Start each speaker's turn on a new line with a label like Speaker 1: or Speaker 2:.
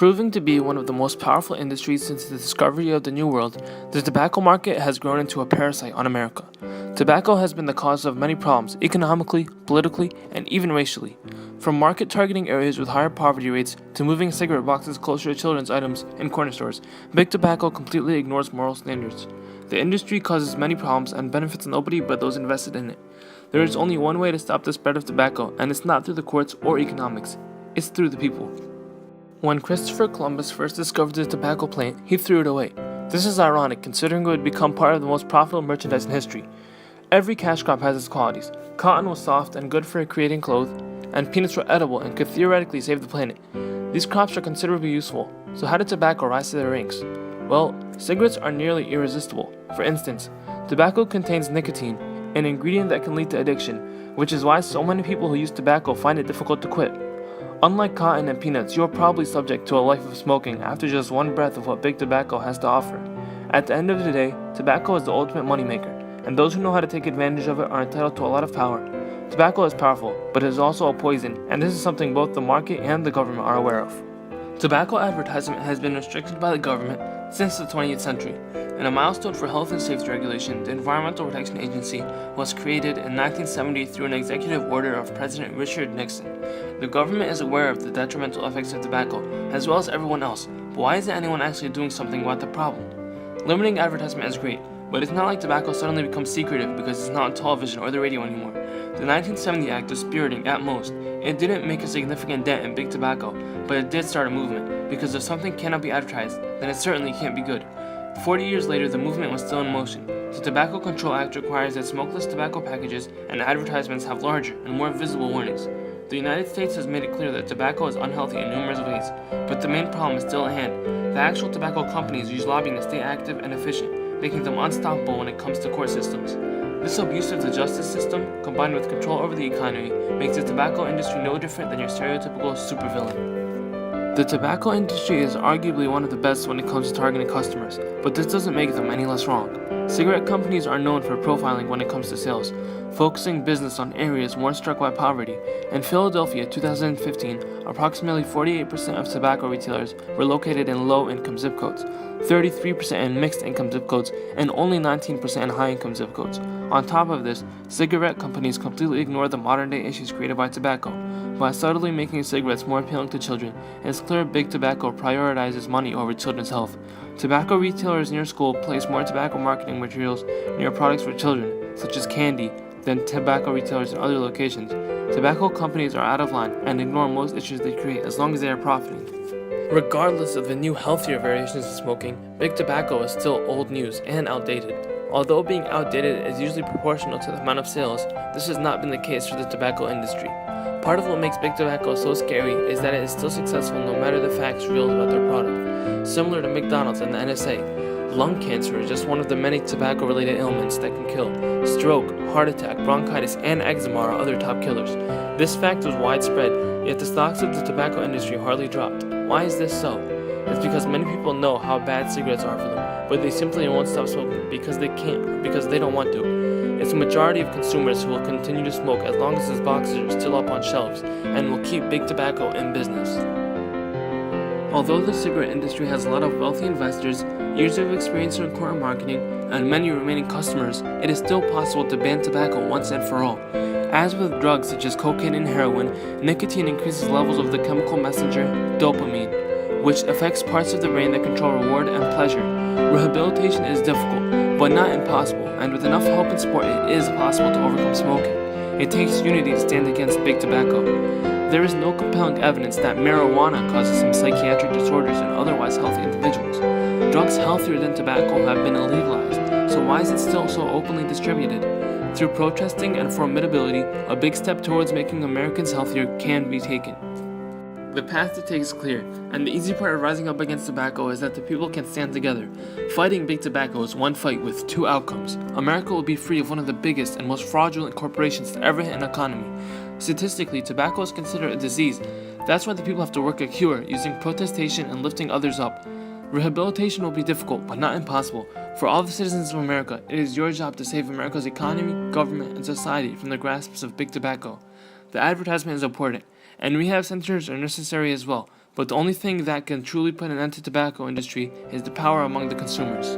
Speaker 1: Proving to be one of the most powerful industries since the discovery of the New World, the tobacco market has grown into a parasite on America. Tobacco has been the cause of many problems economically, politically, and even racially. From market targeting areas with higher poverty rates to moving cigarette boxes closer to children's items in corner stores, big tobacco completely ignores moral standards. The industry causes many problems and benefits nobody but those invested in it. There is only one way to stop the spread of tobacco, and it's not through the courts or economics. It's through the people. When Christopher Columbus first discovered the tobacco plant, he threw it away. This is ironic considering it would become part of the most profitable merchandise in history. Every cash crop has its qualities. Cotton was soft and good for creating clothes, and peanuts were edible and could theoretically save the planet. These crops are considerably useful, so how did tobacco rise to the ranks? Well, cigarettes are nearly irresistible. For instance, tobacco contains nicotine, an ingredient that can lead to addiction, which is why so many people who use tobacco find it difficult to quit. Unlike cotton and peanuts, you are probably subject to a life of smoking after just one breath of what big tobacco has to offer. At the end of the day, tobacco is the ultimate moneymaker, and those who know how to take advantage of it are entitled to a lot of power. Tobacco is powerful, but it is also a poison, and this is something both the market and the government are aware of. Tobacco advertisement has been restricted by the government since the 20th century. In a milestone for health and safety regulation, the Environmental Protection Agency was created in 1970 through an executive order of President Richard Nixon. The government is aware of the detrimental effects of tobacco, as well as everyone else, but why isn't anyone actually doing something about the problem? Limiting advertisement is great, but it's not like tobacco suddenly becomes secretive because it's not on television or the radio anymore. The 1970 Act was spiriting at most. It didn't make a significant dent in big tobacco, but it did start a movement, because if something cannot be advertised, then it certainly can't be good. 40 years later, the movement was still in motion. The Tobacco Control Act requires that smokeless tobacco packages and advertisements have larger and more visible warnings. The United States has made it clear that tobacco is unhealthy in numerous ways, but the main problem is still at hand. The actual tobacco companies use lobbying to stay active and efficient, making them unstoppable when it comes to court systems. This abuse of the justice system, combined with control over the economy, makes the tobacco industry no different than your stereotypical supervillain. The tobacco industry is arguably one of the best when it comes to targeting customers, but this doesn't make them any less wrong. Cigarette companies are known for profiling when it comes to sales, focusing business on areas more struck by poverty. In Philadelphia, 2015, approximately 48% of tobacco retailers were located in low-income zip codes, 33% in mixed-income zip codes, and only 19% in high-income zip codes. On top of this, cigarette companies completely ignore the modern-day issues created by tobacco. By subtly making cigarettes more appealing to children, it's clear big tobacco prioritizes money over children's health. Tobacco retailers near school place more tobacco marketing materials near products for children, such as candy, than tobacco retailers in other locations. Tobacco companies are out of line and ignore most issues they create as long as they are profiting. Regardless of the new healthier variations of smoking, big tobacco is still old news and outdated. Although being outdated is usually proportional to the amount of sales, this has not been the case for the tobacco industry. Part of what makes big tobacco so scary is that it is still successful no matter the facts revealed about their product. Similar to McDonald's and the NSA, lung cancer is just one of the many tobacco-related ailments that can kill. Stroke, heart attack, bronchitis, and eczema are other top killers. This fact was widespread, yet the stocks of the tobacco industry hardly dropped. Why is this so? It's because many people know how bad cigarettes are for them, but they simply won't stop smoking because they can't, because they don't want to. It's a majority of consumers who will continue to smoke as long as these boxes are still up on shelves, and will keep big tobacco in business. Although the cigarette industry has a lot of wealthy investors, years of experience in corporate marketing, and many remaining customers, it is still possible to ban tobacco once and for all. As with drugs such as cocaine and heroin, nicotine increases levels of the chemical messenger dopamine, which affects parts of the brain that control reward and pleasure. Rehabilitation is difficult, but not impossible, and with enough help and support, it is possible to overcome smoking. It takes unity to stand against big tobacco. There is no compelling evidence that marijuana causes some psychiatric disorders in otherwise healthy individuals. Drugs healthier than tobacco have been illegalized, so why is it still so openly distributed? Through protesting and formidability, a big step towards making Americans healthier can be taken. The path to take is clear, and the easy part of rising up against tobacco is that the people can stand together. Fighting big tobacco is one fight with two outcomes. America will be free of one of the biggest and most fraudulent corporations to ever hit an economy. Statistically, tobacco is considered a disease. That's why the people have to work a cure, using protestation and lifting others up. Rehabilitation will be difficult, but not impossible. For all the citizens of America, it is your job to save America's economy, government, and society from the grasps of big tobacco. The advertisement is important, and rehab centers are necessary as well, But the only thing that can truly put an end to the tobacco industry is the power among the consumers.